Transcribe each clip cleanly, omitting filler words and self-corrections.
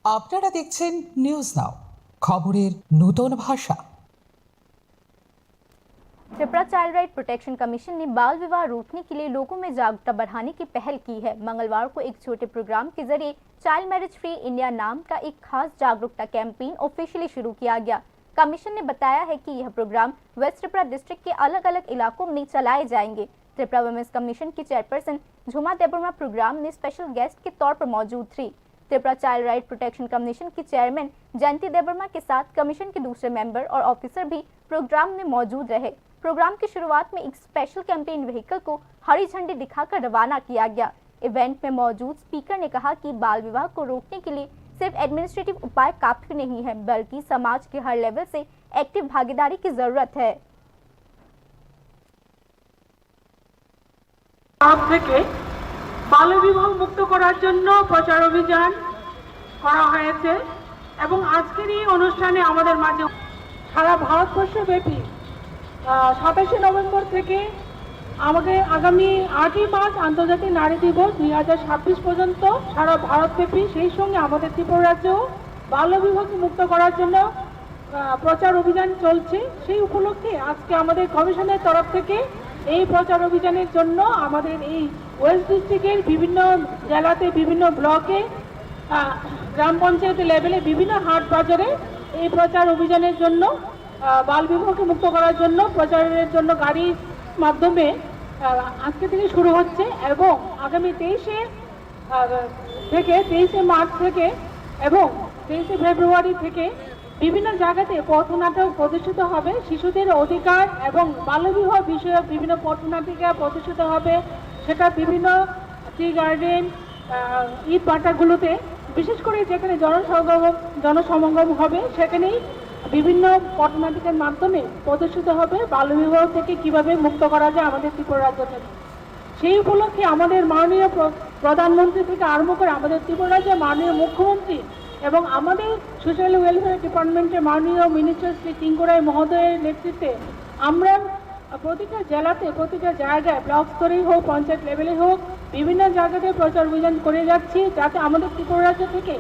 আপনারা দেখছেন news now, খবরের নতুন ভাষা। Tripura child right protection commission ने बाल विवाह रोकने के लिए लोगों में जागरूकता बढ़ाने की पहल की है। मंगलवार को एक छोटे प्रोग्राम के जरिए चाइल्ड मैरिज फ्री इंडिया नाम का एक खास जागरूकता कैंपेन ऑफिशियली शुरू किया गया। कमीशन ने बताया है कि यह प्रोग्राम वेस्ट त्रिपुरा डिस्ट्रिक्ट के अलग अलग इलाकों में चलाए जाएंगे। त्रिपुरा वुमेन्स कमीशन की चेयरपर्सन झुमा देबरमा प्रोग्राम में स्पेशल गेस्ट के तौर पर मौजूद थी। Tripura child right protection commission की चेयरमैन जयंती देबरमा के साथ कमीशन के दूसरे मेंबर और ऑफिसर भी प्रोग्राम में मौजूद रहे। प्रोग्राम की शुरुआत में एक स्पेशल कैंपेन व्हीकल को हरी झंडी दिखाकर रवाना किया गया। इवेंट में मौजूद स्पीकर ने कहा कि बाल विवाह को रोकने के लिए सिर्फ एडमिनिस्ट्रेटिव उपाय काफी नहीं है, बल्कि समाज के हर लेवल से एक्टिव भागीदारी की जरूरत है। বাল্য বিবাহ মুক্ত করার জন্য প্রচার অভিযান করা হয়েছে এবং আজকের এই অনুষ্ঠানে আমাদের মাঝে সারা ভারতবর্ষ ব্যাপী 27 নভেম্বর থেকে আমাদের আগামী 8ই মার্চ আন্তর্জাতিক নারী দিবস 2026 পর্যন্ত সারা ভারতব্যাপী, সেই সঙ্গে আমাদের ত্রিপুরা রাজ্যেও বাল্য বিবাহকে মুক্ত করার জন্য প্রচার অভিযান চলছে। সেই উপলক্ষে আজকে আমাদের কমিশনের তরফ থেকে এই প্রচার অভিযানের জন্য আমাদের এই ওয়েস্ট ডিস্ট্রিক্টের বিভিন্ন জেলাতে, বিভিন্ন ব্লকে, গ্রাম পঞ্চায়েত লেভেলে, বিভিন্ন হাট বাজারে এই প্রচার অভিযানের জন্য বাল বিবাহকে মুক্ত করার জন্য প্রচারের জন্য গাড়ির মাধ্যমে আজকে থেকে শুরু হচ্ছে এবং আগামী 23শে মার্চ থেকে এবং 23শে ফেব্রুয়ারি থেকে বিভিন্ন জায়গাতে পথনাটক প্রদর্শিত হবে। শিশুদের অধিকার এবং বাল্যবিবাহ বিষয়ক বিভিন্ন পথনাটিকা প্রদর্শিত হবে। সেটা বিভিন্ন টি গার্ডেন, ঈদ বাটাগুলোতে, বিশেষ করে যেখানে জনসমাগম হবে সেখানেই বিভিন্ন পথনাটিকার মাধ্যমে প্রদর্শিত হবে বাল্যবিবাহ থেকে কিভাবে মুক্ত করা যায় আমাদের ত্রিপুরা রাজ্য থেকে। সেই উপলক্ষে আমাদের মাননীয় প্রধানমন্ত্রী থেকে আরম্ভ করে আমাদের ত্রিপুরা রাজ্যের মাননীয় মুখ্যমন্ত্রী এবং আমাদের সোশ্যাল ওয়েলফেয়ার ডিপার্টমেন্টের মাননীয় মিনিস্টার শ্রী টিঙ্কুরাই মহোদয়ের নেতৃত্বে আমরা প্রতিটা জেলাতে, প্রতিটা জায়গায়, ব্লক স্তরেই হোক, পঞ্চায়েত লেভেলে হোক, বিভিন্ন জায়গাতে প্রচার অভিযান করে যাচ্ছি যাতে আমাদের ত্রিপুরা রাজ্য থেকে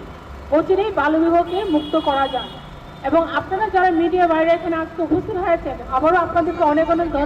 অচিরেই বাল্যবিবাহকে মুক্ত করা যায়। এবং আপনারা যারা মিডিয়া বাইরে এখানে আজকে উপস্থিত হয়েছেন, আবারও আপনাদেরকে অনেক অনেক ধন্যবাদ।